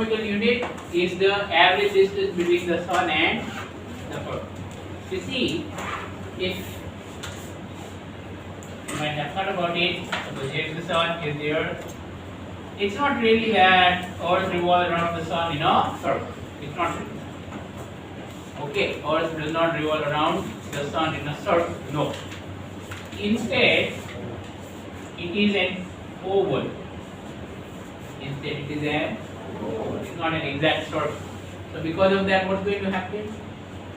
astronomical unit is the average distance between the sun and the earth. You see, if you might have thought about it, suppose here's the sun, here's the earth. It's not really that earth revolves around the sun in a circle. It's not really. Okay, earth does not revolve around the sun in a circle. No. Instead, it is an oval. Instead, it is an oval. It's not an exact circle. So, because of that, what's going to happen?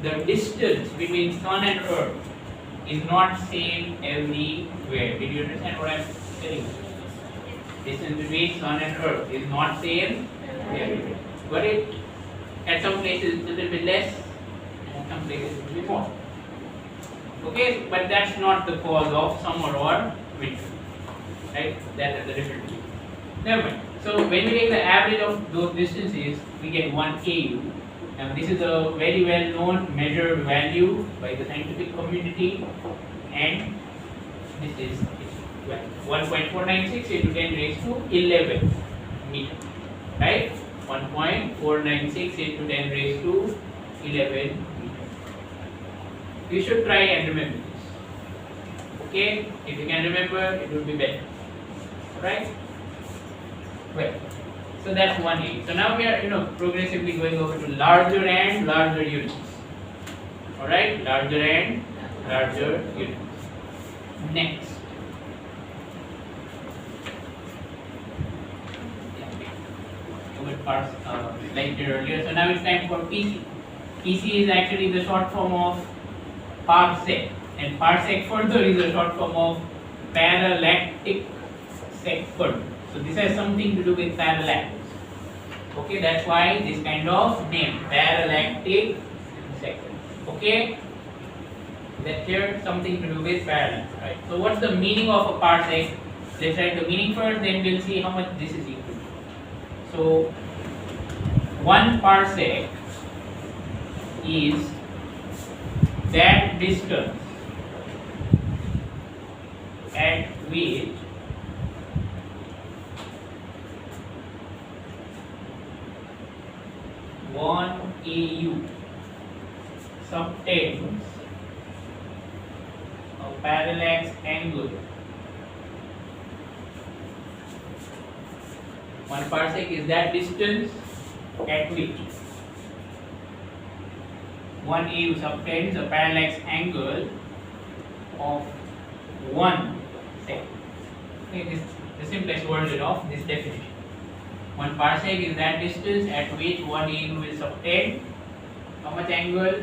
The distance between sun and earth is not same everywhere. Did you understand what I'm telling you? Distance between sun and earth is not same everywhere. But it, at some places, it's a little bit less, and some places it will be more. Okay, but that's not the cause of summer or winter. Right? That is the difference. Never mind. So when we take the average of those distances, we get 1 AU. And this is a very well known measured value by the scientific community, and this is 1.496 into 10 raised to 11 meter. Right? 1.496 into 10 raised to 11 meter. You should try and remember this. Okay? If you can remember, it will be better. Right? Well, so that's 1 So now we are, progressively going over to larger and larger units. All right, larger and larger units. Next, like earlier. So now it's time for PC. PC is actually the short form of parsec, and parsec further is a short form of parallactic second. So this has something to do with parallax. Okay, that's why this kind of name, parallactic second. Okay, that's here, something to do with parallax, right? So what's the meaning of a parsec? Let's write the meaning first, then we'll see how much this is equal to. So 1 parsec is that distance at which one AU subtends a parallax angle. 1 parsec is that distance at which 1 AU subtends a parallax angle of 1 second. Okay, this is the simplest version of this definition. 1 parsec is that distance at which 1 AU will subtend how much angle?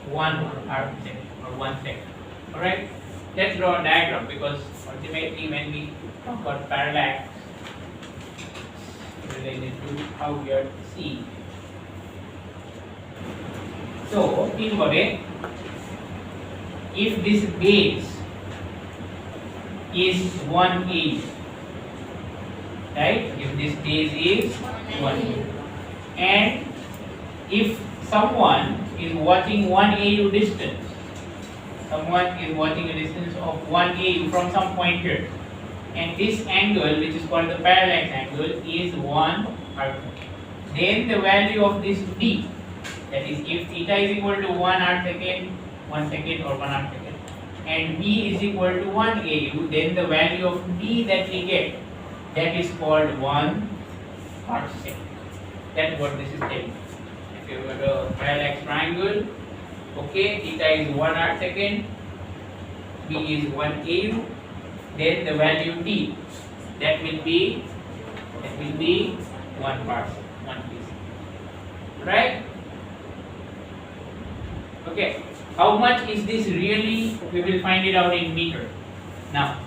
1 arc second or 1 second. Alright? Let's draw a diagram, because ultimately when we talk about parallax, related to how we are seeing. So think about it. If this base is 1 AU, right? If this base is 1 and if someone is watching 1 AU distance, someone is watching a distance of 1 AU from some point here, and this angle, which is called the parallax angle, is 1 arc, then the value of this d, that is if theta is equal to 1 arc second, 1 second or 1 arc second, and b is equal to 1 AU, then the value of d that we get, that is called 1 arc second. That's what this is telling. If you have a parallax triangle, okay, theta is 1 arc second, b is 1 AU, then the value d, that will be 1 parsec, 1 piece. Right? Okay. How much is this really? We will find it out in meter. Now,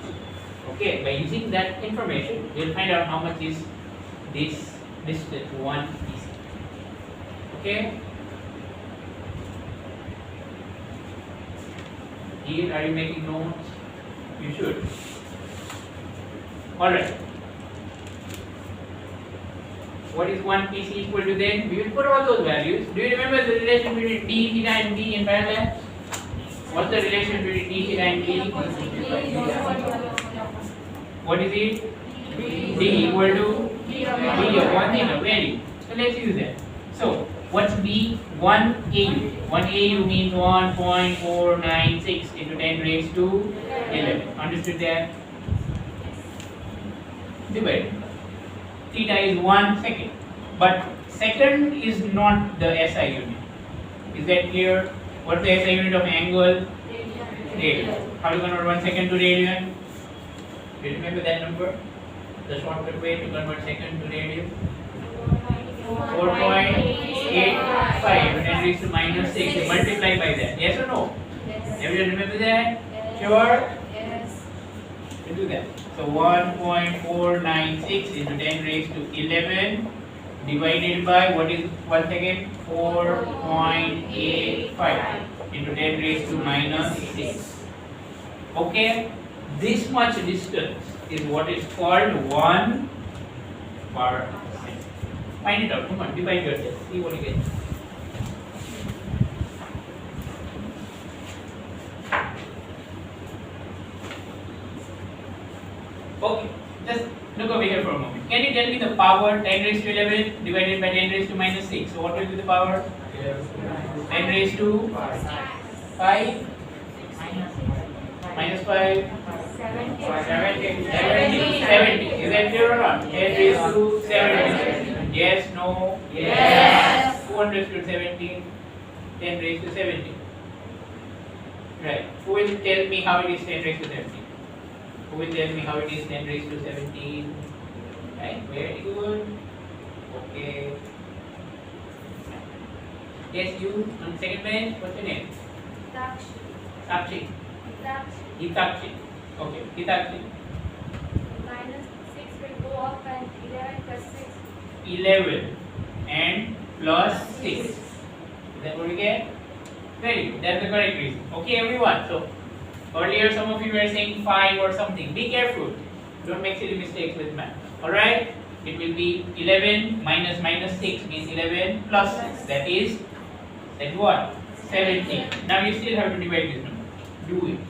okay, by using that information, we will find out how much is this distance 1 piece. Okay. Here, are you making notes? You should. Alright. What is 1 PC equal to then? We will put all those values. Do you remember the relation between d, theta and d in parallax? What's the relation between d, theta and d? What is it? D equal to d of 1 theta. Very. So let's use that. So what's B? 1 AU. 1 AU means 1.496 into 10 raised to 11. Understood that? Divide. Theta is 1 second. But second is not the SI unit. Is that clear? What's the SI unit of angle? Radian. How do you convert 1 second to radian? Do you remember that number? The shortcut way to convert second to radian? 4.85 and then raised to minus 6. You multiply by that. Yes or no? Everyone remember that? Sure? You do that. So 1.496 into 10 raised to 11 divided by what is once again 4.85 into 10 raised to minus 6. Okay? This much distance is what is called 1 per second. Find it out. Come on, divide yourself. See what you get. Okay, just look over here for a moment. Can you tell me the power 10 raised to 11 divided by 10 raised to minus 6? So what will be the power? 10 raised to 5 minus 5 70. Is that clear or not? 10 raised to 70. Yes, no? Yes. Who understood 17? 10 raised to 70. Right. Who will tell me how it is 10 raised to 17? Who will tell me how it is 10 raised to 17? Right, very good. Okay. Yes, you on second bench, what's your name? Sakshi. Hitakshi. Okay, Hitakshi. Minus 6 will go up and 11 plus 6. 11 and plus 6. Is that what we get? Very good. That's the correct reason. Okay, everyone. So earlier some of you were saying 5 or something. Be careful. Don't make silly mistakes with math. Alright? It will be 11 minus 6 means 11 plus 6. That is what? 17. Now you still have to divide this number. Do it.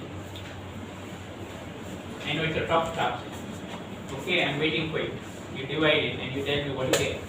I know it's a tough task. Okay, I'm waiting for it. You divide it and you tell me what you get.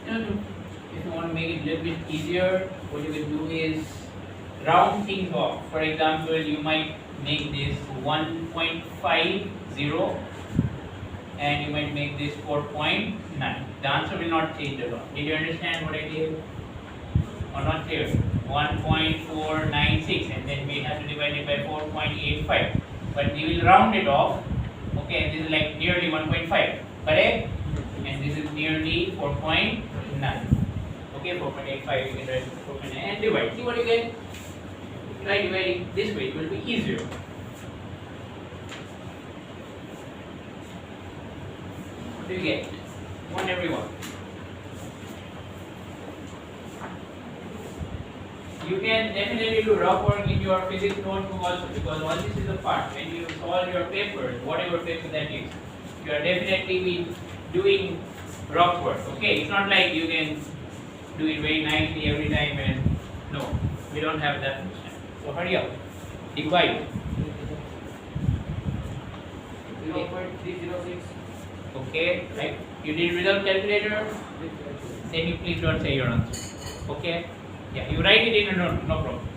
If you want to make it a little bit easier, what you will do is round things off. For example, you might make this 1.50 and you might make this 4.9. The answer will not change at all. Did you understand what I did? Or not clear? 1.496 and then we have to divide it by 4.85. But we will round it off. Okay, this is like nearly 1.5. Correct? And this is nearly 4.9. Okay, 4.85 you can write 4.9 and divide. See what you get? Try dividing this way, it will be easier. What do you get? One everyone. You can definitely do rough work in your physics notebook also because all this is a part. When you solve your papers, whatever paper that is, you are definitely be doing rough work. Okay, it's not like you can do it very nicely every time and no, we don't have that much time. So hurry up, divide. 0.306. Okay, right? You did without calculator? Then you please don't say your answer. Okay? Yeah, you write it in a note, no problem.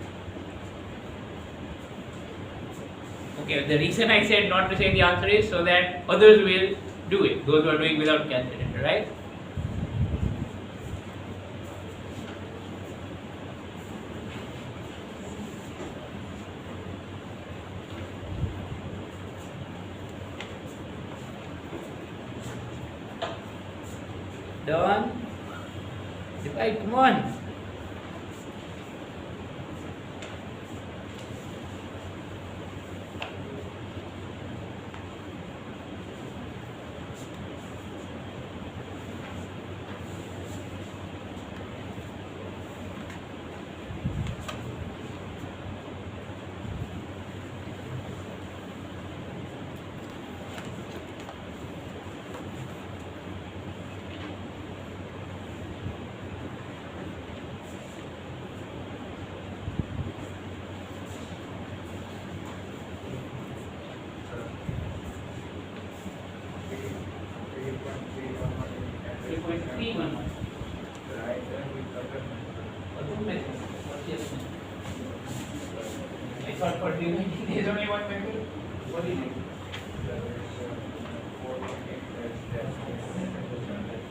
Okay, the reason I said not to say the answer is so that others will do it, those who are doing without calculator, right? Done? Divide, come on. 311. Or two methods. What's the other method? I thought for dividing there is only one method. What is it?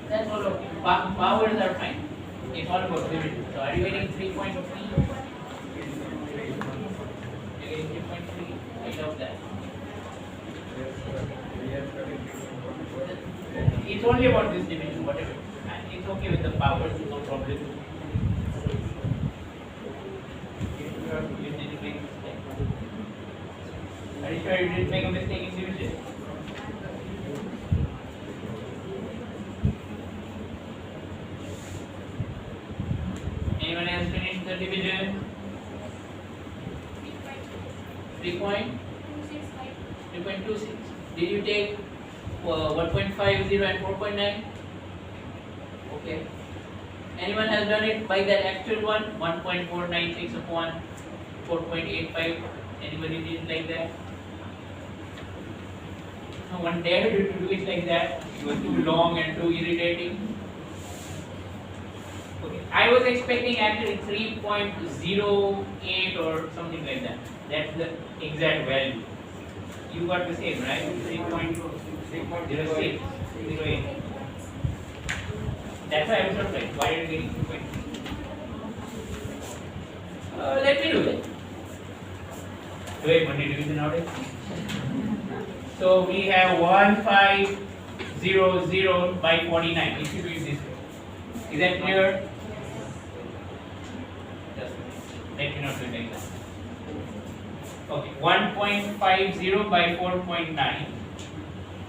That's all okay. Powers are fine. It's all about division. So are you getting 3.3? You're getting 3.3. I love that. It's only about this division, whatever. And it's okay with the powers, no problem. You didn't make a mistake. Are you sure you didn't make a mistake in division? Anyone else finished the division? 3.26. Did you take 1.50 and 4.9? Okay. Anyone has done it by that actual one? 1.496 upon 4.85. Anybody did it like that? No one dared to do it like that. It was too long and too irritating. Okay. I was expecting actually 3.08 or something like that. That's the exact value. You got the same, right? 3.06. That's why I was surprised. Why are you getting 2.3? Let me do that. Wait, Monday division nowadays. So we have 1500 by 49. If you do it this way. Is that clear? Just let me not do it like that. Okay, 1.50 by 4.9.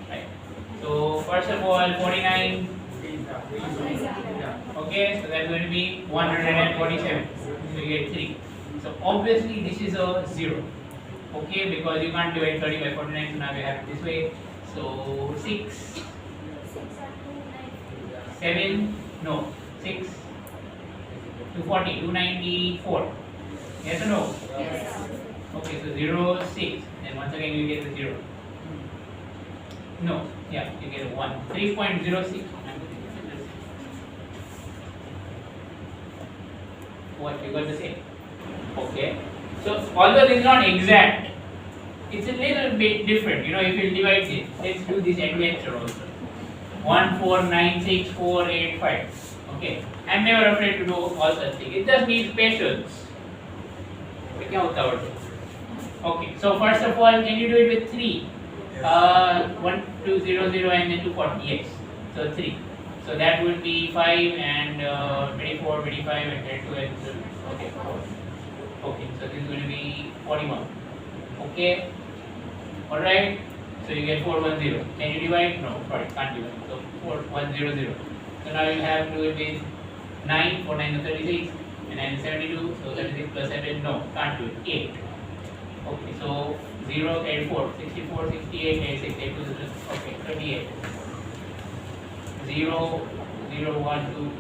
Right. So first of all, 49. Okay, so that's going to be 147. So you get 3. So obviously this is a 0. Okay, because you can't divide 30 by 49, so now we have it this way. So 6, 7, no, 6, 240, 294. Yes or no? Yes. Okay, so 0, 6, and once again you get the 0. No, yeah, you get a 1. 3.06. What, you got the same? Okay. So although this is not exact, it's a little bit different. You know, if you divide this, let's do this adventure also. 1496485. Okay. I'm never afraid to do all such things. It just needs patience. Okay. So first of all, can you do it with 3? 1200 and then 240. Yes. So 3. So that would be 5 and 24, 25 and 32 and okay. 4. Okay, so this is going to be 41. Okay, alright. So you get 410. Can you divide? No, sorry, can't divide. So 4100. So now you have to do it with 9, 4 9 is 36, and 9 is 72. So 36 plus 7, no, can't do it. 8. Okay, so 0, 84, 64, 68, 86, 82, okay, 38. 0, 0, 1, 2, 2,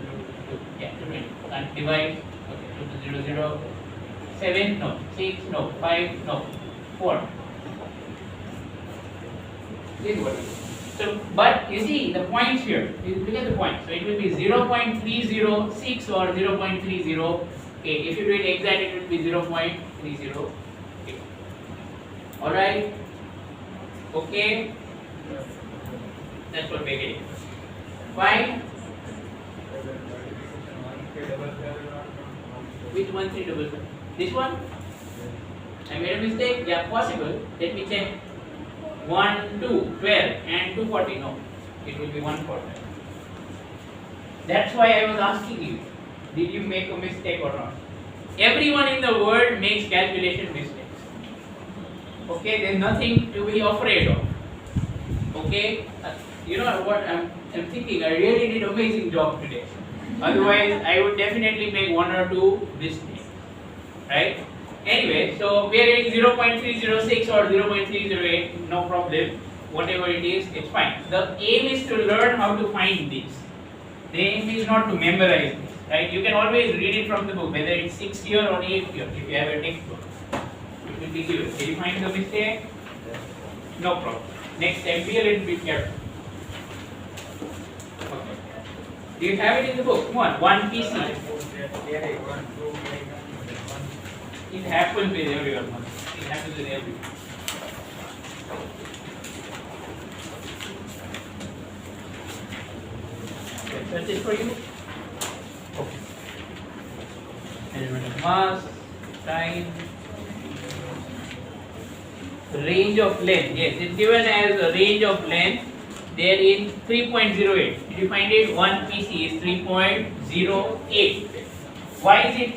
yeah, 2, can't divide. Okay, 2 to 0, 0. 7, no, 6, no, 5, no, 4. This is what it is. So, but you see the points here, look at the points. So it will be 0.306 or 0.30. Okay, if you do it exact, it will be 0.30. Okay. Alright? Okay? That's what we're getting. Fine? Which 1377? This one? I made a mistake? Yeah, possible. Let me check. 1, 2, 12 and 240. No, it will be 140. That's why I was asking you, did you make a mistake or not? Everyone in the world makes calculation mistakes. Okay, there's nothing to be afraid of. Okay, you know what I'm thinking, I really did an amazing job today. Otherwise, I would definitely make 1 or 2 mistakes. Right? Anyway, so we are getting 0.306 or 0.308, no problem. Whatever it is, it's fine. The aim is to learn how to find this. The aim is not to memorize this. Right? You can always read it from the book, whether it's 6th year or 8th year, if you have a textbook. It will be given. Did you find the mistake? No problem. Next time, be a little bit careful. Okay. Do you have it in the book? Come on, 1 PC. It happens with everyone. It happens with everyone. Okay, that's it for you. Okay. Element of mass, time, range of length. Yes, it's given as a range of length. There in 3.08. Did you find it? 1 PC is 3.08. Why is it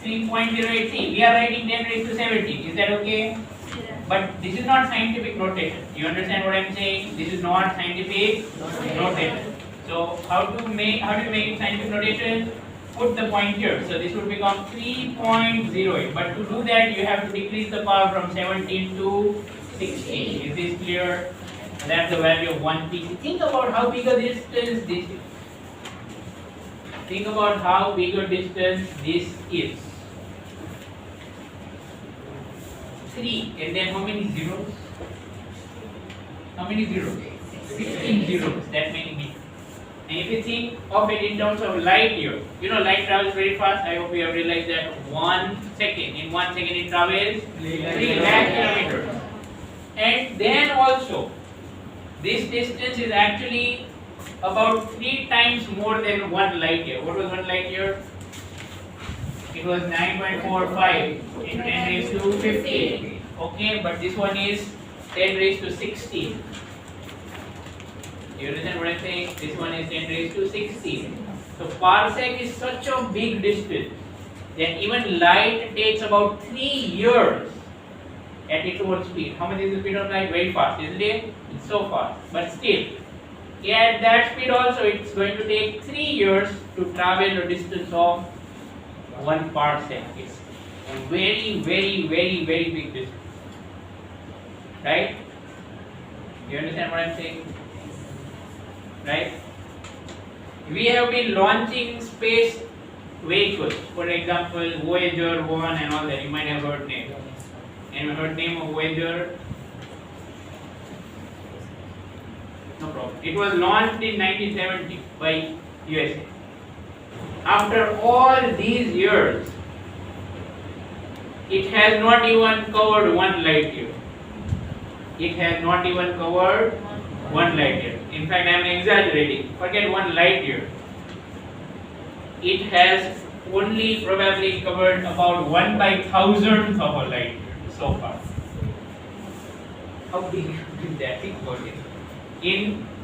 3.08? See, we are writing 10 raised to 70. Is that okay? But this is not scientific notation. You understand what I am saying? This is not scientific notation. So how do you make it scientific notation? Put the point here. So this would become 3.08. But to do that, you have to decrease the power from 17 to 16. Is this clear? That's the value of 1 PC. Think about how big a distance this is. Think about how big a distance this is. 3. And then how many zeros? How many zeros? 16 zeros. That many meters. And if you think of it in terms of light year, you know light travels very fast. I hope you have realized that 1 second. In 1 second it travels 3 lakh kilometers. And then also, this distance is actually about 3 times more than 1 light year. What was 1 light year? It was 9.45 in 10 raised to 15. Okay, but this one is 10 raised to 16. You understand what I'm saying? This one is 10 raised to 16. So parsec is such a big distance that even light takes about 3 years at its own speed. How much is the speed of light? Very fast, isn't it? It's so fast. But still, at that speed also, it's going to take 3 years to travel a distance of 1 parsec. It's a very, very, very, very big distance. Right? You understand what I'm saying? Right? We have been launching space vehicles. For example, Voyager 1 and all that. You might have heard name. Anyone heard name of Voyager? No problem. It was launched in 1970 by USA. After all these years, it has not even covered 1 light year. It has not even covered 1 light year. In fact, I am exaggerating. Forget 1 light year. It has only probably covered about 1/1000th of a light year so far. How big is that? Think about it. In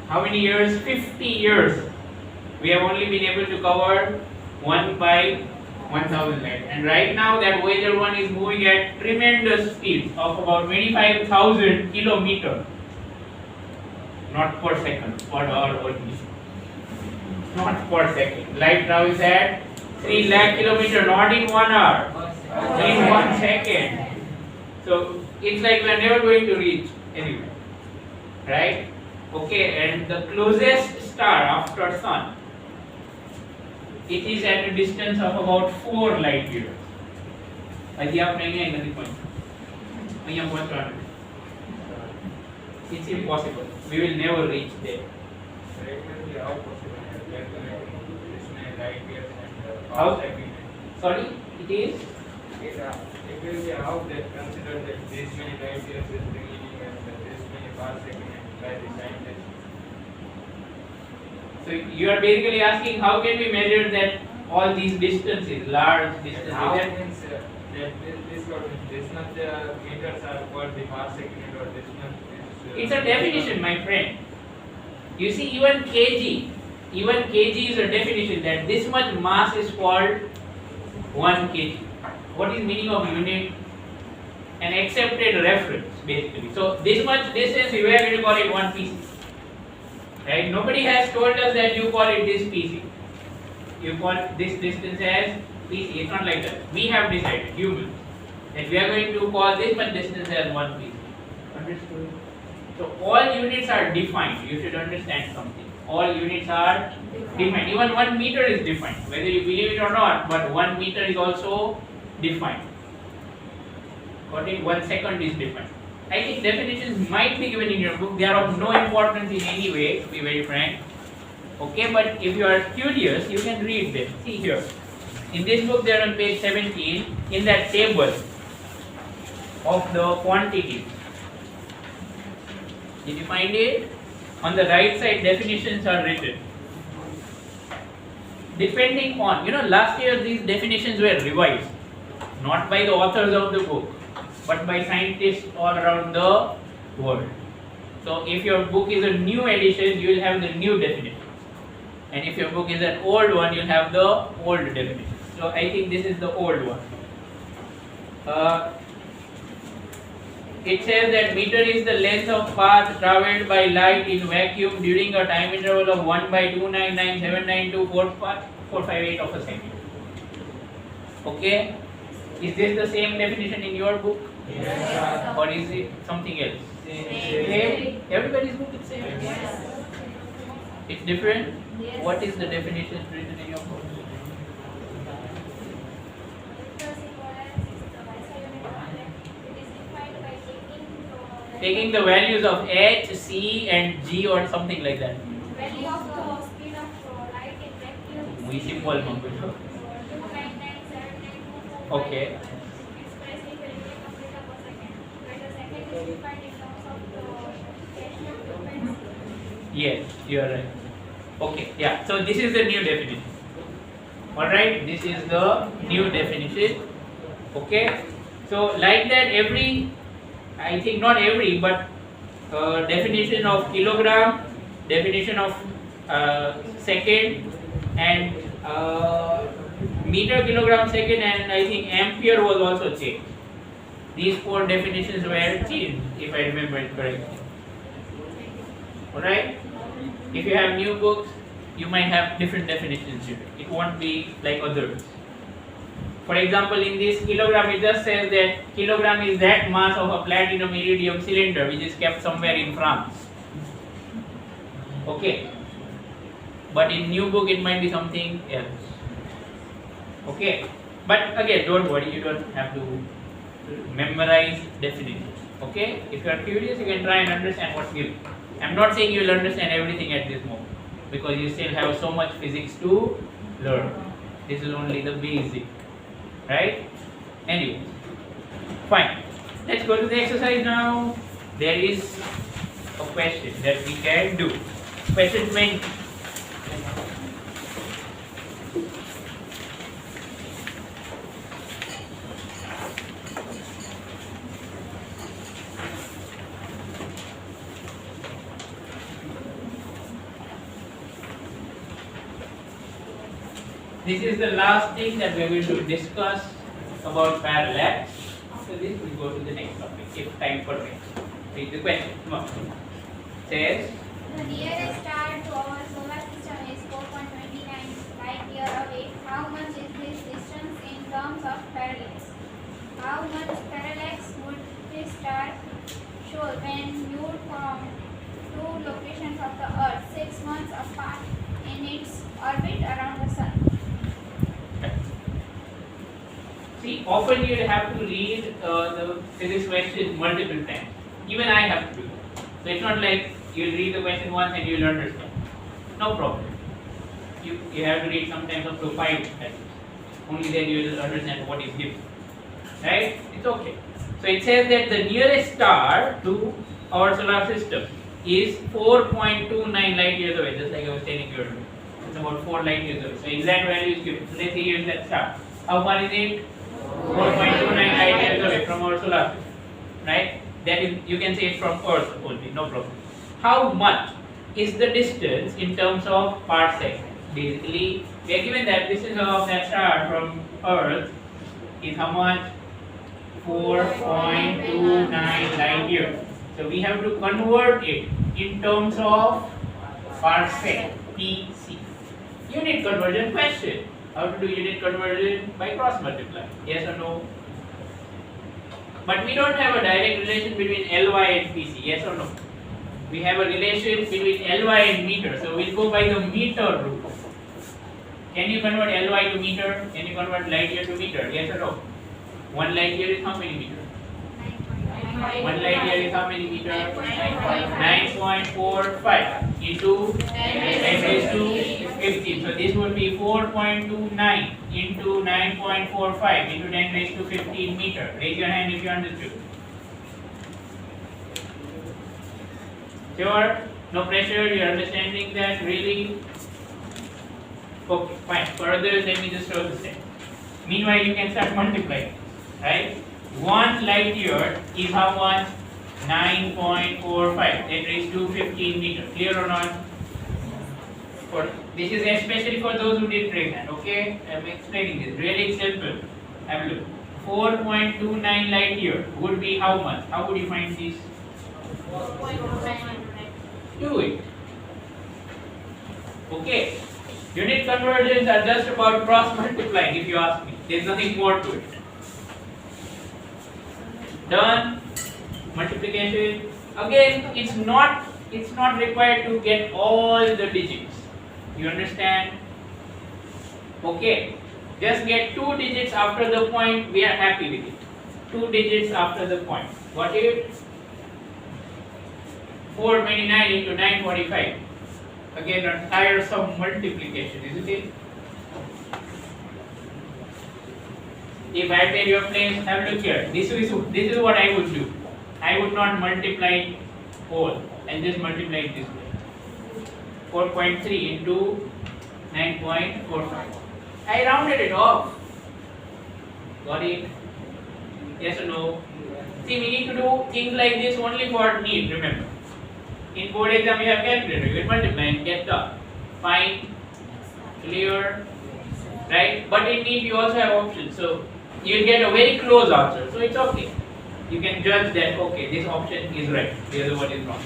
how many years? 50 years. We have only been able to cover 1/1000 light. And right now that Voyager 1 is moving at tremendous speeds of about 25,000 kilometers. Not per second, per hour only. Not per second. Light travels at 3 lakh kilometers, not in 1 hour. In 1 second. So it's like we are never going to reach anywhere. Right? Okay, and the closest star after Sun, it is at a distance of about 4 light years. હજી આપણે અહીંયા નથી પહોંચ્યું. અહીંયા પહોંચવાનું. It's impossible. We will never reach there. How? Sorry, it is? It will be how they consider that this many light years is beginning and this many parsecs by the scientists. So you are basically asking how can we measure that all these distances, large distances? How means that this much meters are per the parsec unit or this much is, It's a definition, my friend. You see, even kg is a definition that this much mass is called 1 kg. What is meaning of unit? An accepted reference, basically. So this much distance, we are going to call it 1 PC. Right? Nobody has told us that you call it this PC. You call this distance as PC. It's not like that. We have decided, humans, that we are going to call this much distance as 1 PC. Understood? So all units are defined. You should understand something. All units are defined. Even 1 meter is defined. Whether you believe it or not, but 1 meter is also defined. Got it? 1 second is defined. I think definitions might be given in your book. They are of no importance in any way, to be very frank. Okay, but if you are curious, you can read them. See here. In this book, they are on page 17, in that table of the quantity. Did you find it? On the right side, definitions are written. Depending on, last year these definitions were revised. Not by the authors of the book, but by scientists all around the world. So if your book is a new edition, you will have the new definition. And if your book is an old one, you'll have the old definition. So I think this is the old one. It says that meter is the length of path travelled by light in vacuum during a time interval of 1/299,792,458 of a second. Okay? Is this the same definition in your book? Yes. Or is it something else? Same. Everybody's book is same. Yes. It's different? Yes. What is the definition written in your book? Taking the values of H, C and G or something like that. Value of the speed of light in vacuum. We simple computer. 299,792,458. Okay. Expressed in millimeter per second. Where the second is defined in terms of the stationary frequency. Yes, you are right. Okay, yeah. So this is the new definition. Alright, this is the new definition. Okay. So like that I think not every, but definition of kilogram, definition of second, and meter, kilogram, second, and I think ampere was also changed. These 4 definitions were changed, if I remember it correctly. Alright? If you have new books, you might have different definitions here. It won't be like others. For example, in this kilogram, it just says that kilogram is that mass of a platinum iridium cylinder which is kept somewhere in France. Okay. But in new book, it might be something else. Okay. But again, don't worry, you don't have to memorize definitions. Okay. If you are curious, you can try and understand what's given. I'm not saying you'll understand everything at this moment because you still have so much physics to learn. This is only the basic. Right? Anyway, fine. Let's go to the exercise now. There is a question that we can do. Question 20. This is the last thing that we are going to discuss about parallax. After this, we will go to the next topic if time permits. Read the question. Come on. Says, The nearest star to our solar system is 4.29 light year away. How much is this distance in terms of parallax? How much parallax would this star show when viewed from 2 locations of the Earth 6 months apart in its orbit around the Sun? see, often you have to read the physics question multiple times. Even I have to do that. So it's not like you'll read the question once and you'll understand. No problem. You have to read sometimes up to 5 times. Only then you will understand what is given. Right? It's okay. So it says that the nearest star to our solar system is 4.29 light years away, just like I was telling you earlier. It's about 4 light years away. So exact value is given. So let's say here's that star. How far is it? 4.29 light years away from our solar system. Right? That is, you can say it's from Earth only, no problem. How much is the distance in terms of parsec? Basically, we are given that distance of that star from Earth is how much? 4.29 light years. So we have to convert it in terms of parsec, PC. Unit conversion question. How to do unit conversion? By cross multiply. Yes or no? But we don't have a direct relation between Ly and PC. Yes or no? We have a relation between Ly and meter. So we'll go by the meter rule. Can you convert Ly to meter? Can you convert light year to meter? Yes or no? 1 light year is how many meter? 1 light year is how many meter? 9.5. 9.45 into 10 raised to 15. So this would be 4.29 into 9.45 into 10 raised to 15 meter. Raise your hand if you understood. Sure? No pressure, you're understanding that really? Okay, fine. Further, let me just show the step. Meanwhile, you can start multiplying, right? 1 light year is how much? 9.45. That raised to 15 meter. Clear or not? This is especially for those who did raise hand, okay? I'm explaining this. Really simple. Have a look. 4.29 light year would be how much? How would you find this? 4.29. Do it. Okay. Unit conversions are just about cross multiplying, if you ask me. There's nothing more to it. Done. Multiplication. Again, it's not required to get all the digits. You understand? Okay. Just get 2 digits after the point. We are happy with it. 2 digits after the point. Got it? 429 into 945. Again, a tiresome multiplication, isn't it? If I were your place, have a look here. This is what I would do. I would not multiply whole and just multiply it this way. 4.3 into 9.45. I rounded it off. Got it? Yes or no? See, we need to do things like this only for need, remember. In board exam, you have calculator, you can multiply and get done. Fine, clear, right? But in need, you also have options, so you get a very close answer, so it's okay. You can judge that, okay, this option is right, the other one is wrong.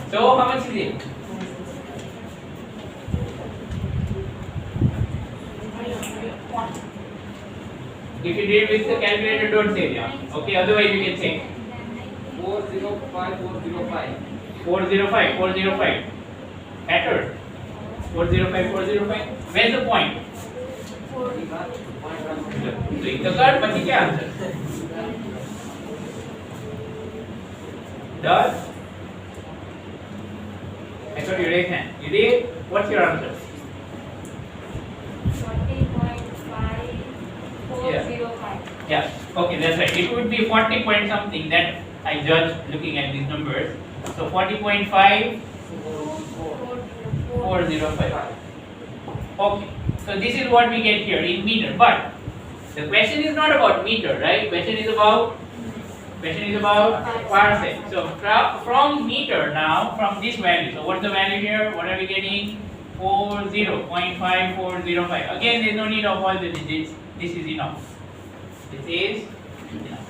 So, how much is it? If you did with the calculator, don't say the answer. Okay, otherwise you can say 405, 405. 405, 405. Better. 405, 405. Where's the point? So in the card, but क्या answer? Done. I thought you raised hand. You did? What's your answer? 40.5405. Yeah. Okay, that's right. It would be 40 point something that I judged looking at these numbers. So 40.5, 405. Okay. So this is what we get here in meter. But the question is not about meter, right? Question is about parsec. So from meter now, from this value. So what's the value here? What are we getting? 40.5405. Again, there's no need of all the digits. This is enough. This is enough.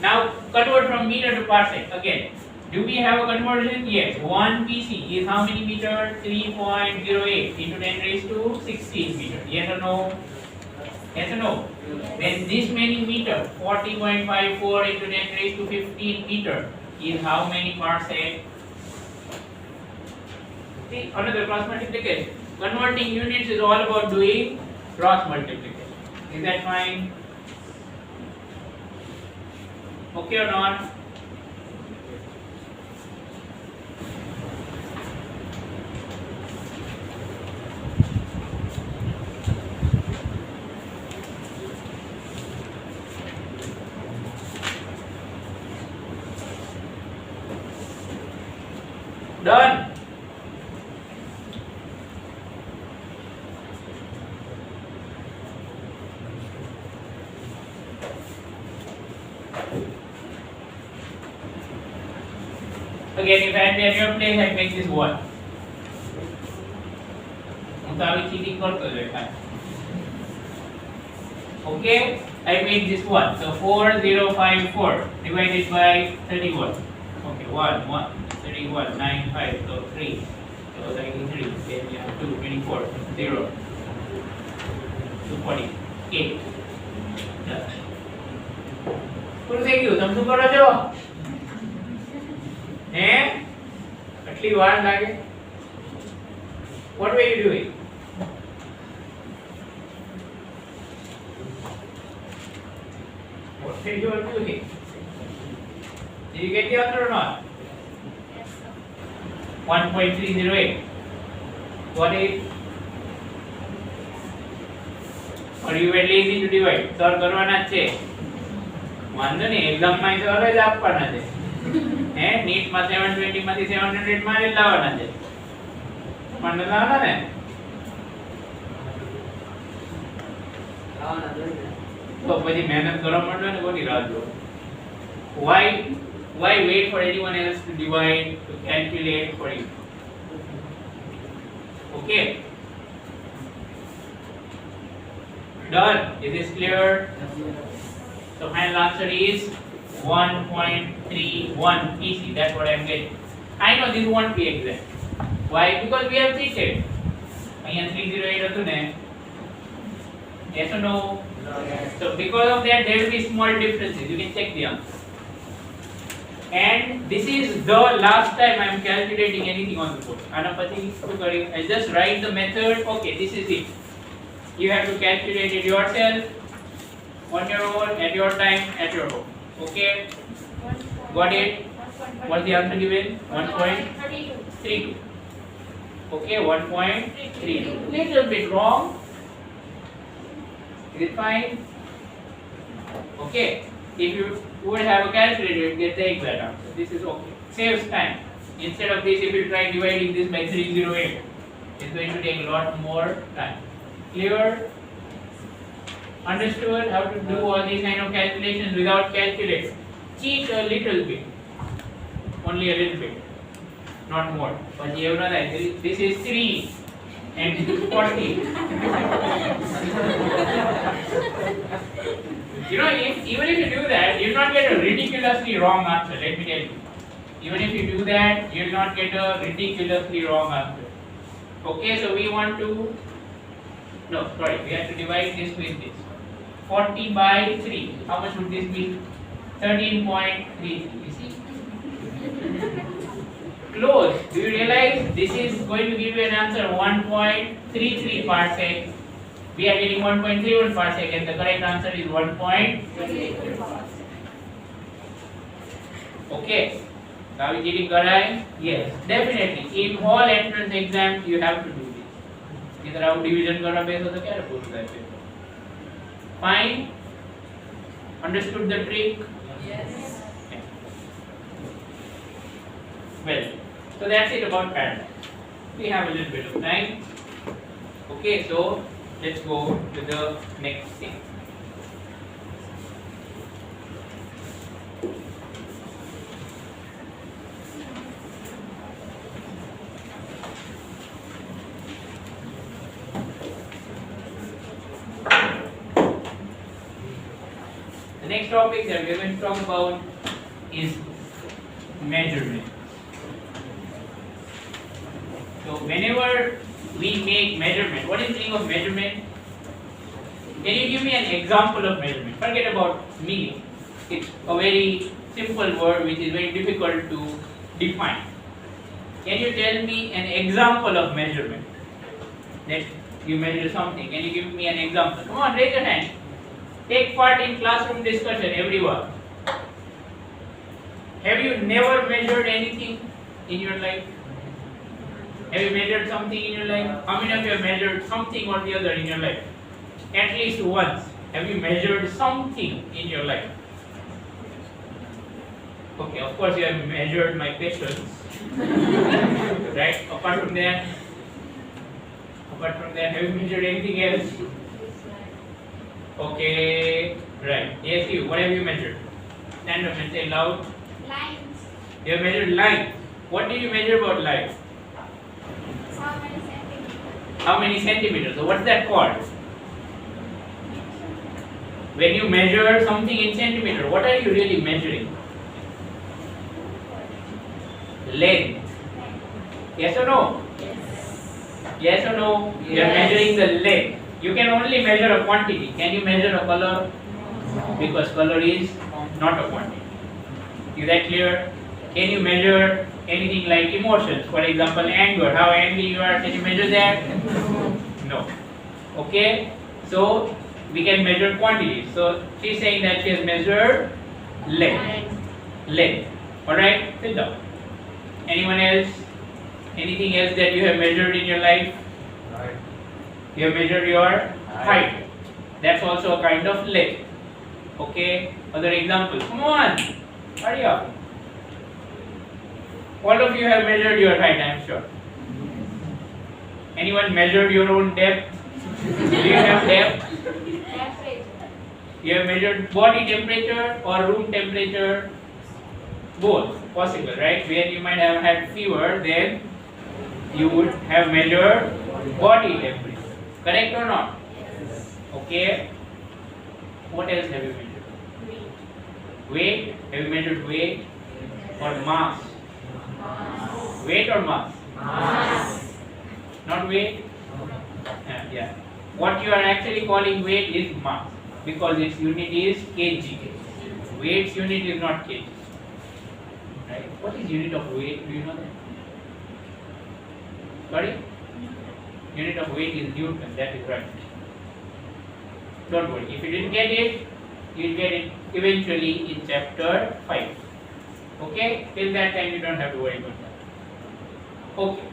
Now convert from meter to parsec. Again, do we have a conversion? Yes. 1 PC is how many meter? 3.08 into 10 raised to 16 meter. Yes or no? Yes or no? Then this many meter, 40.54 into 10 raised to 15 meter is how many parsec? See, another cross multiplication. Converting units is all about doing cross multiplication. Is that fine? Okay or not? Done. Again, if I had been your place, I'd make this 1. Cheating okay, I made this 1. So 4054 divided by 31. Okay, 1, 31, 9, 5, so 3. So 93, then you have 2, 24, 0, 248. શું થઈ ગયું તમે શું કરો છો હે આટલી વાર લાગે what were you doing what you are doing. Did you get the answer or not? Yes, sir. 1.308. Got it? Or you were lazy to divide? Solve કરવાના જ છે. વાંધો નહીં, એક્ઝામમાં તો હવે જ આપવાના છે. હે નીટમાં 720 માંથી 700 મારી લાવવાના છે. પણ લાવવાના ને? તો પછી મહેનત કરવા માંડો ને કોની રાહ જો. Why wait for anyone else to divide, to calculate for you? Okay. Done. Is this clear? So final answer is 1.31 PC. That's what I'm getting. I know this won't be exact. Why? Because we have cheated. અહીંયા 308 હતું ને. Yes or no? Yes. So because of that there will be small differences. You can check the answer. And this is the last time I am calculating anything on the board. આના પછી શું કર્યું? I just write the method. Okay, this is it. You have to calculate it yourself on your own, at your time, at your home. Okay? Got it? What's the answer given? 1.32. Okay, 1.32. Little bit wrong. Is it fine? Okay. If you would have a calculator, you get the exact answer. This is okay. Saves time. Instead of this, if you try dividing this by 308, it's going to take a lot more time. Clear? Understood how to do all these kind of calculations without calculator? Cheat a little bit. Only a little bit. Not more. But you know that this is 3 and 40. You know, even if you do that, you'll not get a ridiculously wrong answer. Let me tell you. Even if you do that, you'll not get a ridiculously wrong answer. Okay, so we want to. No, sorry, we have to divide this with this. 40 by 3. How much would this be? 13.33. You see? Close. Do you realize this is going to give you an answer 1.33 parsec? We are getting 1.31 parsec and the correct answer is 1.33 parsec. Okay. Now we getting correct? Yes, definitely. In all entrance exams you have to do this. Either आप division करना base होता क्या पूछ रहे थे? Fine. Understood the trick? Yes. Okay. Well, so that's it about parallax. We have a little bit of time. Okay, so let's go to the next thing. The next topic that we are going to talk about is measurement. So whenever we make measurement, what is the meaning of measurement? Can you give me an example of measurement? Forget about meaning. It's a very simple word which is very difficult to define. Can you tell me an example of measurement? That you measure something. Can you give me an example? Come on, raise your hand. Take part in classroom discussion, everyone. Have you never measured anything in your life? Have you measured something in your life? How many of you have measured something or the other in your life? At least once. Have you measured something in your life? Okay, of course you have measured my patience. Right? Apart from that, have you measured anything else? Okay, right. Yes, you. What have you measured? Stand up and say loud. Lines. You have measured line. What did you measure about line? How many centimeters? How many centimeters? So what's that called? When you measure something in centimeter, what are you really measuring? Length. Yes or no? Yes. Yes or no? You are measuring the length. You can only measure a quantity. Can you measure a color? Because color is not a quantity. Is that clear? Can you measure anything like emotions? For example, anger. How angry you are? Can you measure that? No. Okay. So we can measure quantities. So she's saying that she has measured length. Length. Alright, sit down. Anyone else? Anything else that you have measured in your life? Right. You have measured your height. That's also a kind of length. Okay, other examples. Come on, hurry up. All of you have measured your height, I am sure. Anyone measured your own depth? Do you have depth? You have measured body temperature or room temperature? Both possible, right? Where you might have had fever, then you would have measured body temperature. Correct or not? Okay. What else have you measured? Weight. Have you measured weight or mass? Weight or mass? Not weight? Yeah. What you are actually calling weight is mass because its unit is kg. Weight's unit is not kg. Right? What is unit of weight? Do you know that? Sorry? Unit of weight is Newton. That is right. Don't worry. If you didn't get it, you'll get it eventually in chapter 5. Okay? Till that time you don't have to worry about that. Okay.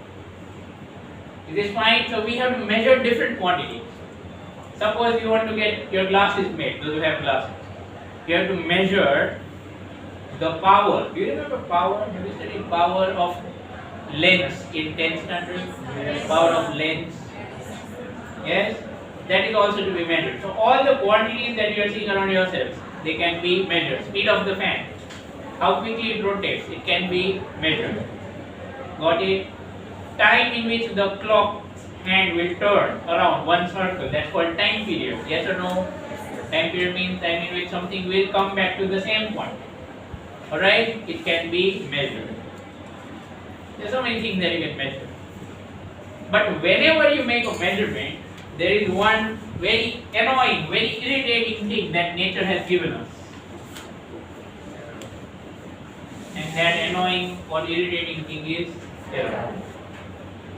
Is this fine? So we have to measure different quantities. Suppose you want to get your glasses made, those who have glasses. You have to measure the power. Do you remember power? Have you studied power of lens in 10th standard? Yes. Power of lens. Yes? That is also to be measured. So all the quantities that you are seeing around yourselves, they can be measured. Speed of the fan, how quickly it rotates, it can be measured. Got it? Time in which the clock hand will turn around one circle, that's called time period. Yes or no? Time period means time in which something will come back to the same point. Alright? It can be measured. There are so many things that you can measure. But whenever you make a measurement, there is one very annoying, very irritating thing that nature has given us. And that annoying or irritating thing is error.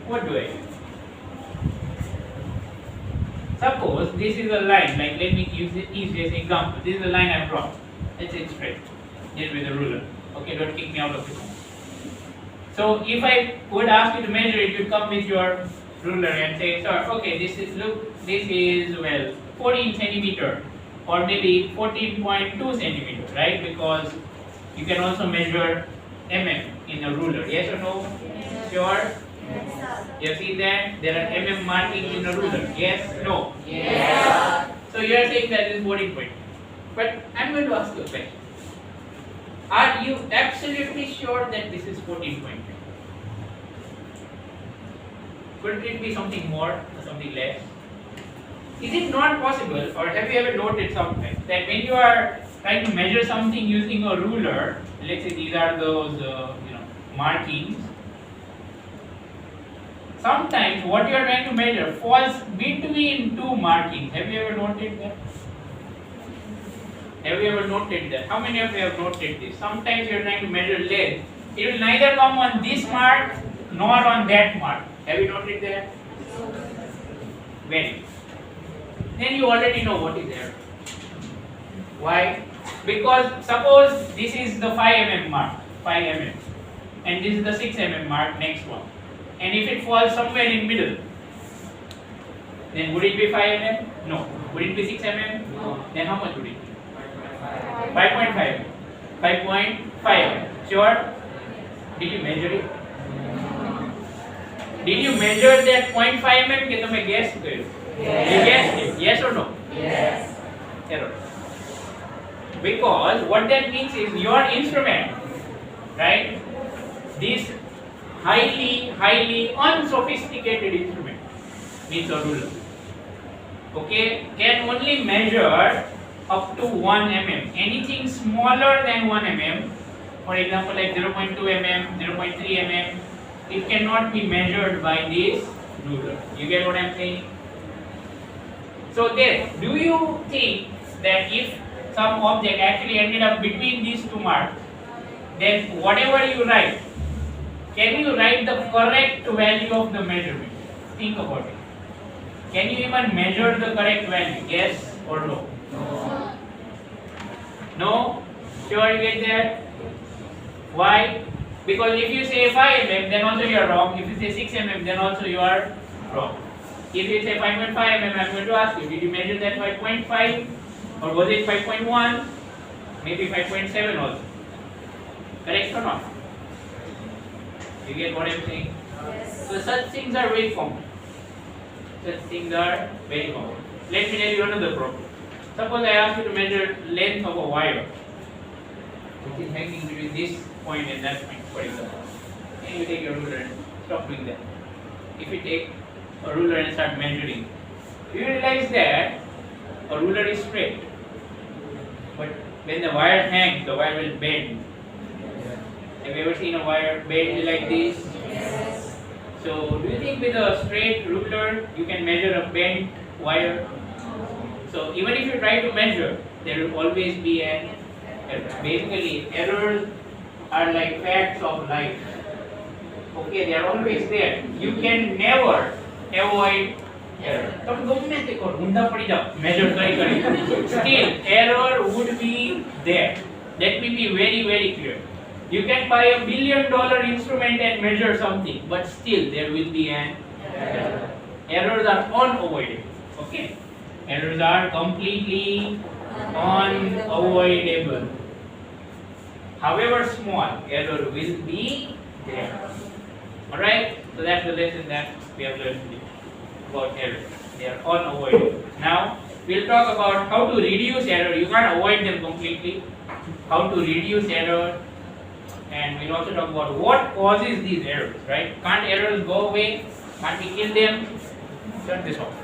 What do I do? Suppose this is a line, like let me use the easiest example. This is a line I brought. Let's say it's straight. Just with a ruler. Okay, don't kick me out of it. So if I would ask you to measure it, you'd come with your ruler and say, sir, okay, this is, look, this is, well, 14 centimeter or maybe 14.2 centimeter, right? Because you can also measure in a ruler. Yes or no? Yes. Sure? Yes. You see that? There are markings in a ruler. Yes? No? Yes. So you are saying that is 14.2. But I'm going to ask you a question. Are you absolutely sure that this is 14.2? Could it be something more or something less? Is it not possible, or have you ever noted something, that when you are trying to measure something using a ruler, let's say these are those markings, sometimes what you are trying to measure falls between two markings. Have you ever noted that? Have you ever noted that? How many of you have noted this? Sometimes you are trying to measure length. It will neither come on this mark nor on that mark. Have you noted that? Very. Then you already know what is there. Why? Because suppose this is the 5 mm mark, 5 mm, and this is the 6 mm mark, next one. And if it falls somewhere in middle, then would it be 5 mm? No. Would it be 6 mm? No. Then how much would it be? 5.5. 5.5. Sure? Did you measure it? Did you measure that 0.5 mm? Can you guess it? Yes. You guessed it. Yes or no? Yes. Error. Because what that means is your instrument, right? This highly unsophisticated instrument, means a ruler, okay, can only measure up to 1 mm. Anything smaller than 1 mm, for example like 0.2 mm, 0.3 mm, it cannot be measured by this ruler. You get what I am saying? So there, do you think that if some object actually ended up between these two marks, then whatever you write, can you write the correct value of the measurement? Think about it. Can you even measure the correct value? Yes? or no? No? Sure you get that? Why? Because if you say 5 mm, then also you are wrong. If you say 6 mm, then also you are wrong. If you say 5.5 mm, I'm going to ask you, did you measure that 5.5? Or was it 5.1? Maybe 5.7 also. Correct or not? You get what I'm saying? Yes. So such things are very common. Such things are very common. Let me tell you another problem. Suppose I ask you to measure length of a wire, which is hanging between this point and that point, for example. And you take your ruler and stop doing that. If you take a ruler and start measuring, you realize that a ruler is straight. But when the wire hangs, the wire will bend. Have you ever seen a wire bend like this? Yes. So, do you think with a straight ruler you can measure a bent wire? So, even if you try to measure, there will always be an error. Basically, errors are like facts of life. Okay, they are always there. You can never avoid error. તમે ગમે તે કરો, ઊંધા પડી જાઓ, measure કરી. Still, error would be there. Let me be very, very clear. You can buy $1 billion instrument and measure something, but still there will be an error. Errors are unavoidable. Okay? Errors are completely unavoidable. However small, error will be there. Alright? So that's the lesson that we have learned today about errors. They are unavoidable. Now, we'll talk about how to reduce error. You can't avoid them completely. How to reduce error. And we'll also talk about what causes these errors, right? Can't errors go away? Can't we kill them? Turn this off.